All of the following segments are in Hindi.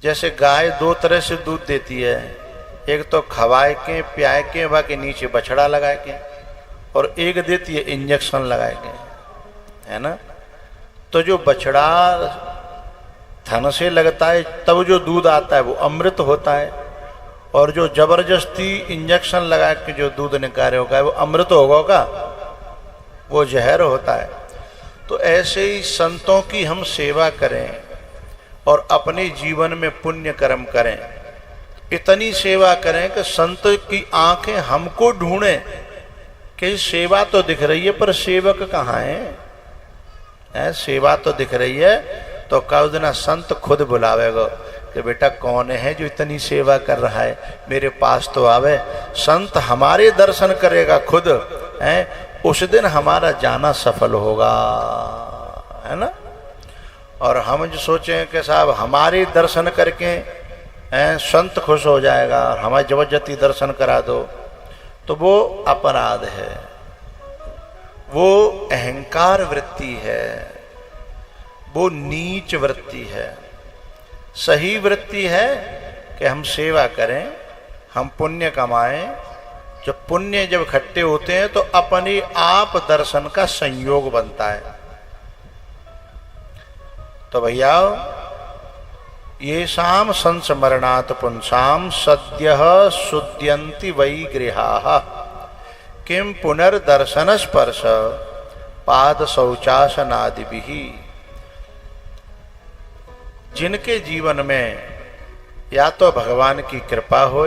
जैसे गाय दो तरह से दूध देती है, एक तो खवाए के प्याए के बाकी नीचे बछड़ा लगाए के, और एक देती है इंजेक्शन लगाए के, है ना। तो जो बछड़ा थन से लगता है तब जो दूध आता है वो अमृत होता है, और जो जबरदस्ती इंजेक्शन लगा के जो दूध निकाले होगा वो अमृत होगा, वो जहर होता है। तो ऐसे ही संतों की हम सेवा करें और अपने जीवन में पुण्य कर्म करें, इतनी सेवा करें कि संत की आंखें हमको ढूंढें कि सेवा तो दिख रही है पर सेवक कहाँ है? सेवा तो दिख रही है, तो कब दिन संत खुद बुलावेगा कि बेटा कौन है जो इतनी सेवा कर रहा है, मेरे पास तो आवे। संत हमारे दर्शन करेगा खुद, है, उस दिन हमारा जाना सफल होगा, है ना। और हम जो सोचें कि साहब हमारे दर्शन करके संत खुश हो जाएगा और हमारी जबरदस्ती दर्शन करा दो, तो वो अपराध है, वो अहंकार वृत्ति है, वो नीच वृत्ति है। सही वृत्ति है कि हम सेवा करें, हम पुण्य कमाएं। जब पुण्य जब इकट्ठे होते हैं तो अपने आप दर्शन का संयोग बनता है। तो भैया ये शाम संस्मरणात् पुंसाम सद्य शुद्ध्यन्ति वै गृहाः किम पुनर्दर्शन स्पर्श पाद शौचासनादिभिः। जिनके जीवन में या तो भगवान की कृपा हो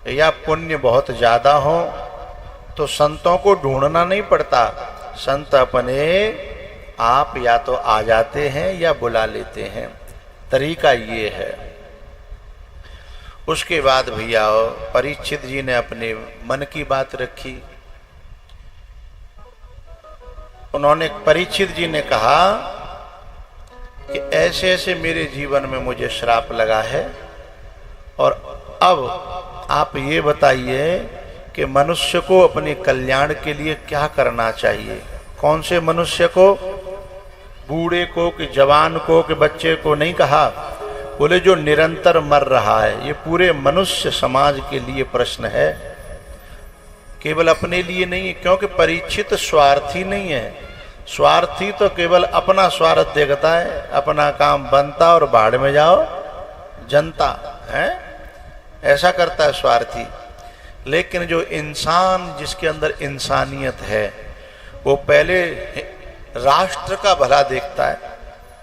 या पुण्य बहुत ज्यादा हो, तो संतों को ढूंढना नहीं पड़ता, संत अपने आप या तो आ जाते हैं या बुला लेते हैं। तरीका ये है। उसके बाद भैया परीक्षित जी ने अपने मन की बात रखी। उन्होंने, परीक्षित जी ने कहा कि ऐसे ऐसे मेरे जीवन में मुझे श्राप लगा है, और अब आप ये बताइए कि मनुष्य को अपने कल्याण के लिए क्या करना चाहिए। कौन से मनुष्य को? बूढ़े को कि जवान को कि बच्चे को नहीं कहा, बोले जो निरंतर मर रहा है। ये पूरे मनुष्य समाज के लिए प्रश्न है, केवल अपने लिए नहीं है, क्योंकि परीक्षित स्वार्थी नहीं है। स्वार्थी तो केवल अपना स्वार्थ देखता है, अपना काम बनता और बाढ़ में जाओ जनता है, ऐसा करता है स्वार्थी। लेकिन जो इंसान, जिसके अंदर इंसानियत है, वो पहले राष्ट्र का भला देखता है,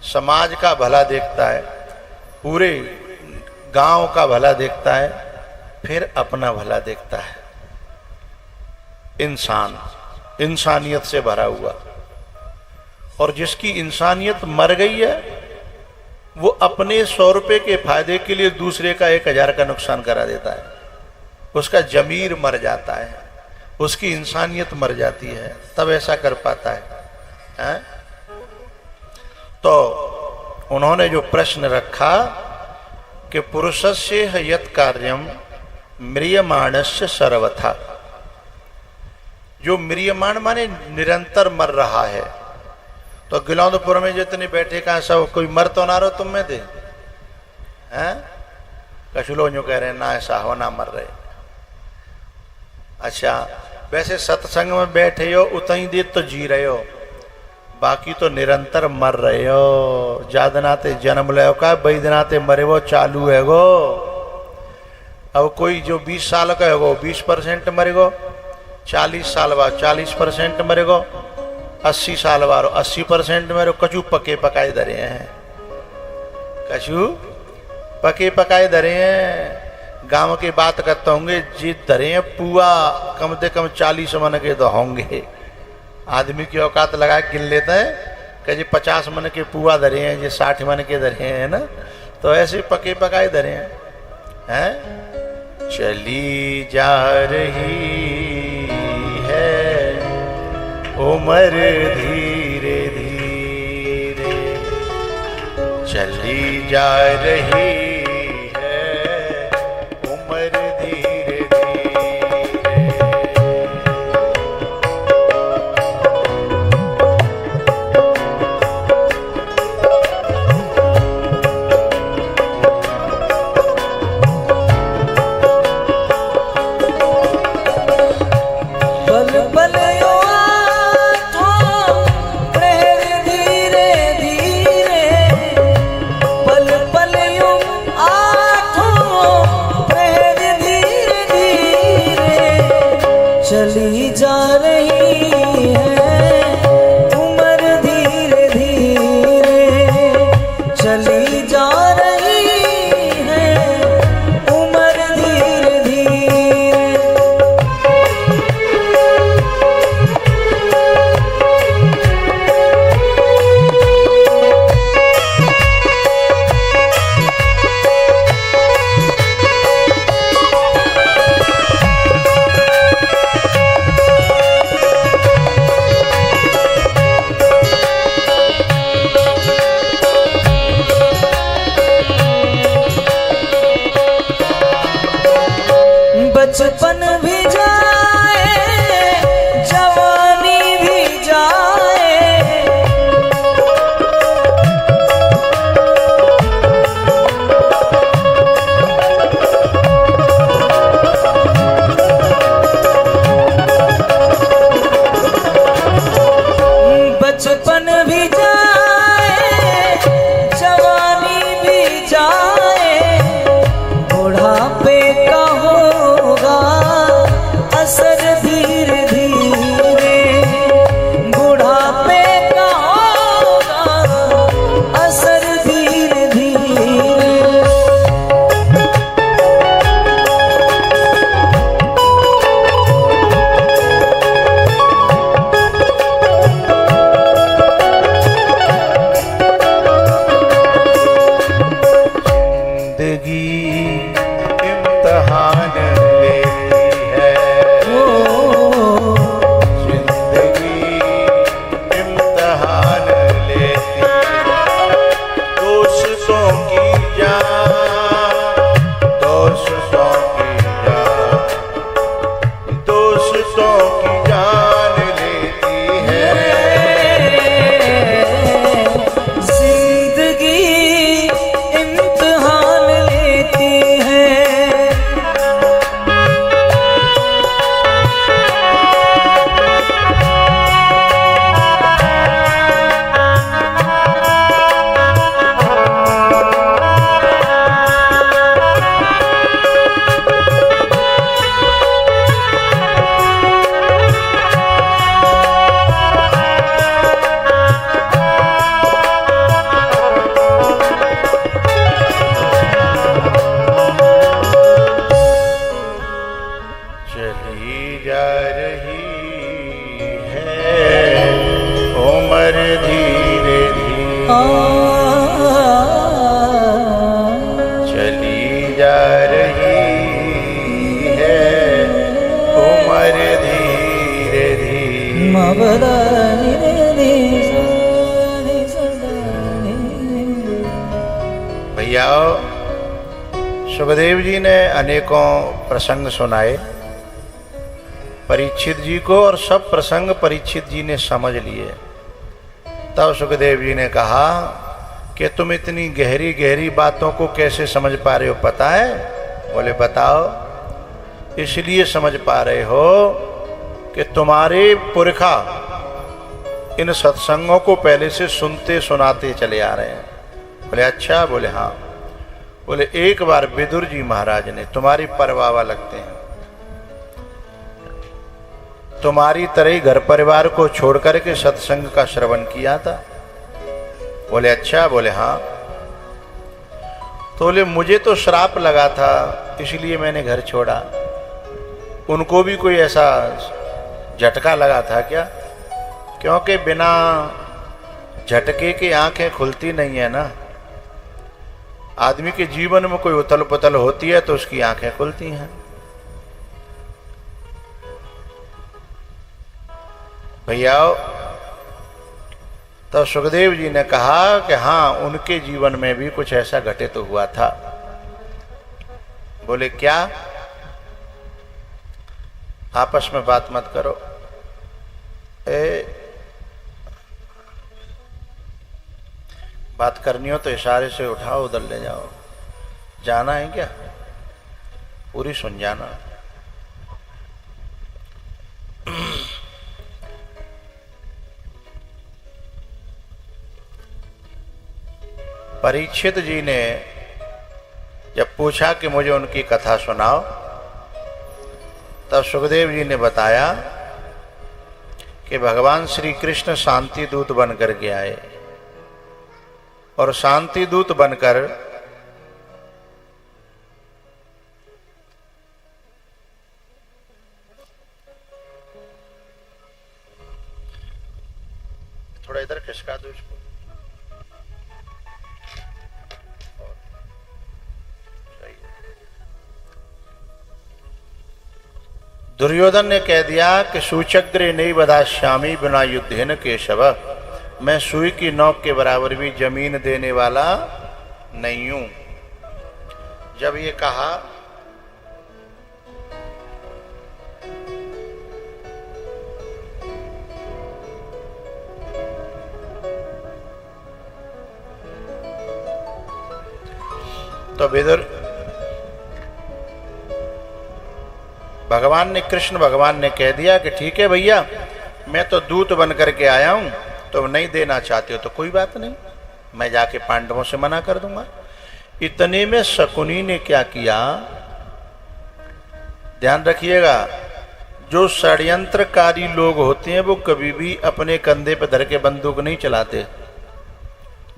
समाज का भला देखता है, पूरे गांव का भला देखता है, फिर अपना भला देखता है। इंसान इंसानियत से भरा हुआ, और जिसकी इंसानियत मर गई है वो अपने 100 रुपए के फायदे के लिए दूसरे का 1000 का नुकसान करा देता है। उसका जमीर मर जाता है, उसकी इंसानियत मर जाती है, तब ऐसा कर पाता है? तो उन्होंने जो प्रश्न रखा कि पुरुषस्य यत् कार्यम म्रियमाणस्य सर्वथा। जो म्रियमाण माने निरंतर मर रहा है, तो गिलौदपुर में जितने बैठे का सब कोई मर तो ना रहो तुम में थे हैं? कछु लोग यूं कह रहे हैं ना ऐसा हो ना मर रहे। अच्छा, वैसे सत्संग में बैठे हो उतनी देर तो जी रहे हो, बाकी तो निरंतर मर रहे हो। जादनाते जन्म ले का बैदनाते मरे वो चालू है गो। अब कोई जो 20 साल का है वो 20% मरेगो, 40 साल बाद 40% मरेगो, 80 साल बाद 80% मेरे। कछु पके पकाए धरे हैं, कछु पके पकाए धरे हैं। गांव की बात करते होंगे जी, धरे हैं पुआ कम से कम 40 मन के तो होंगे। आदमी की औकात लगा के गिन लेते हैं कि जी 50 मन के पुआ धरे हैं, जी 60 मन के धरे हैं ना। तो ऐसे पके पकाए धरे हैं। चली जा रही है उम्र धीरे धीरे, चली जा रही है उम्र धीरे धीरे। जिंदगी इम्तिहान लेती है, जिंदगी इम्तिहान लेती है। दोस्तों की जान, दोस्तों की जान, दोस्तों की जान लेती है। जिंदगी इम्तिहान लेती है। चली जा रही है उम्र धीरे धीरे, चली जा रही है उम्र धीरे धीरे। भैया सुखदेव जी ने अनेकों प्रसंग सुनाए परीक्षित जी को, और सब प्रसंग परीक्षित जी ने समझ लिए। तब सुखदेव जी ने कहा कि तुम इतनी गहरी गहरी बातों को कैसे समझ पा रहे हो, पता है? बोले बताओ। इसलिए समझ पा रहे हो कि तुम्हारे पुरखा इन सत्संगों को पहले से सुनते सुनाते चले आ रहे हैं। बोले अच्छा? बोले हाँ। बोले एक बार विदुर जी महाराज ने, तुम्हारी परवावा लगते हैं, तुम्हारी तरह ही घर परिवार को छोड़ करके सत्संग का श्रवण किया था। बोले अच्छा? बोले हाँ। तो बोले मुझे तो श्राप लगा था इसलिए मैंने घर छोड़ा, उनको भी कोई ऐसा झटका लगा था क्या? क्योंकि बिना झटके के आंखें खुलती नहीं है ना। आदमी के जीवन में कोई उथल पुथल होती है तो उसकी आंखें खुलती हैं। भैया तो सुखदेव जी ने कहा कि हाँ, उनके जीवन में भी कुछ ऐसा घटित तो हुआ था। बोले क्या? आपस में बात मत करो। बात करनी हो तो इशारे से उठाओ, उधर ले जाओ। जाना है क्या? पूरी सुन जाना। परीक्षित जी ने जब पूछा कि मुझे उनकी कथा सुनाओ, तब सुखदेव जी ने बताया कि भगवान श्री कृष्ण शांति दूत बनकर के आए, और शांति दूत बनकर थोड़ा इधर खिसका दो इसको। दुर्योधन ने कह दिया कि सूचग्रे नहीं बदाश्यामी बिना युद्धेन केशव, मैं सुई की नोक के बराबर भी जमीन देने वाला नहीं हूं। जब ये कहा तो विदुर भगवान ने, कृष्ण भगवान ने कह दिया कि ठीक है भैया, मैं तो दूत बन करके आया हूं, तो नहीं देना चाहते हो तो कोई बात नहीं, मैं जाके पांडवों से मना कर दूंगा। इतने में शकुनी ने क्या किया, ध्यान रखिएगा, जो षड्यंत्रकारी लोग होते हैं वो कभी भी अपने कंधे पर धर के बंदूक नहीं चलाते।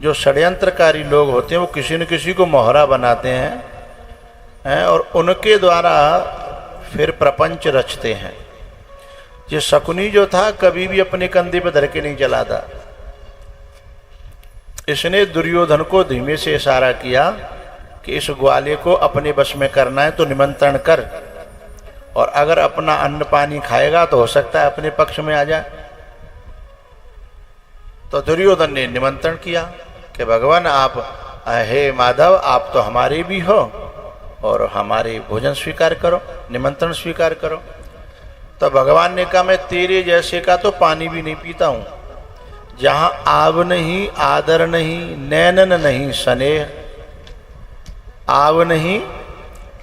जो षड्यंत्रकारी लोग होते हैं वो किसी न किसी को मोहरा बनाते हैं और उनके द्वारा फिर प्रपंच रचते हैं। ये शकुनी जो था कभी भी अपने कंधे पर धर के नहीं चलाता। इसने दुर्योधन को धीमे से इशारा किया कि इस ग्वाले को अपने वश में करना है तो निमंत्रण कर, और अगर अपना अन्न पानी खाएगा तो हो सकता है अपने पक्ष में आ जाए। तो दुर्योधन ने निमंत्रण किया कि भगवान आप, हे माधव, आप तो हमारे भी हो और हमारे भोजन स्वीकार करो, निमंत्रण स्वीकार करो। तो भगवान ने कहा मैं तेरे जैसे का तो पानी भी नहीं पीता हूं, जहां आव नहीं, आदर नहीं, नैनन नहीं स्नेह, आव नहीं,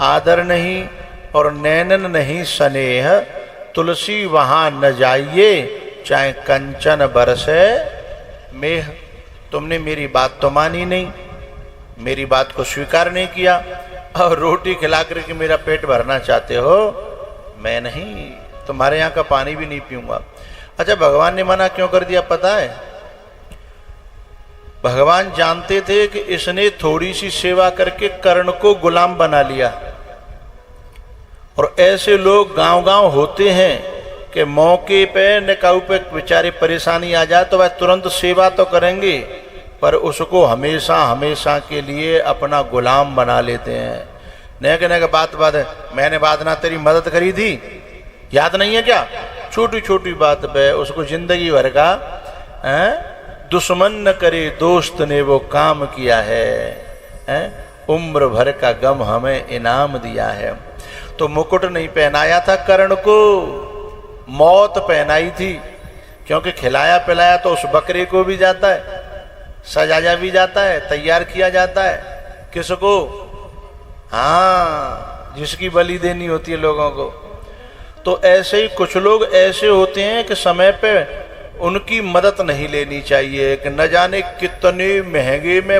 आदर नहीं और नैनन नहीं स्नेह, तुलसी वहां न जाइए चाहे कंचन बरसे मेह। तुमने मेरी बात तो मानी नहीं, मेरी बात को स्वीकार नहीं किया और रोटी खिला करके मेरा पेट भरना चाहते हो। मैं नहीं, तुम्हारे यहाँ का पानी भी नहीं पीऊंगा। अच्छा, भगवान ने मना क्यों कर दिया पता है? भगवान जानते थे कि इसने थोड़ी सी सेवा करके कर्ण को गुलाम बना लिया, और ऐसे लोग गांव-गांव होते हैं कि मौके पे निकाऊ पे बेचारे परेशानी आ जाए तो वह तुरंत सेवा तो करेंगे, पर उसको हमेशा हमेशा के लिए अपना गुलाम बना लेते हैं। नहीं कहने का बात है, मैंने बात ना तेरी मदद करी थी, याद नहीं है क्या? छोटी छोटी बात पे उसको जिंदगी भर का दुश्मन न करे दोस्त ने वो काम किया है, उम्र भर का गम हमें इनाम दिया है। तो मुकुट नहीं पहनाया था कर्ण को, मौत पहनाई थी, क्योंकि खिलाया पिलाया तो उस बकरे को भी जाता है, सजाया भी जाता है, तैयार किया जाता है। किसको? हाँ, जिसकी बलि देनी होती है लोगों को। तो ऐसे ही कुछ लोग ऐसे होते हैं कि समय पे उनकी मदद नहीं लेनी चाहिए, कि न जाने कितने महंगे में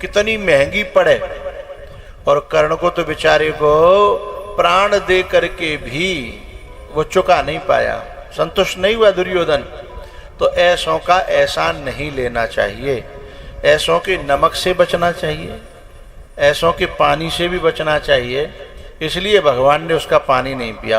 कितनी महंगी पड़े। और कर्ण को तो बेचारे को प्राण दे करके भी वो चुका नहीं पाया, संतुष्ट नहीं हुआ दुर्योधन। तो ऐसों का एहसान नहीं लेना चाहिए, ऐसों के नमक से बचना चाहिए, ऐसों के पानी से भी बचना चाहिए। इसलिए भगवान ने उसका पानी नहीं पिया।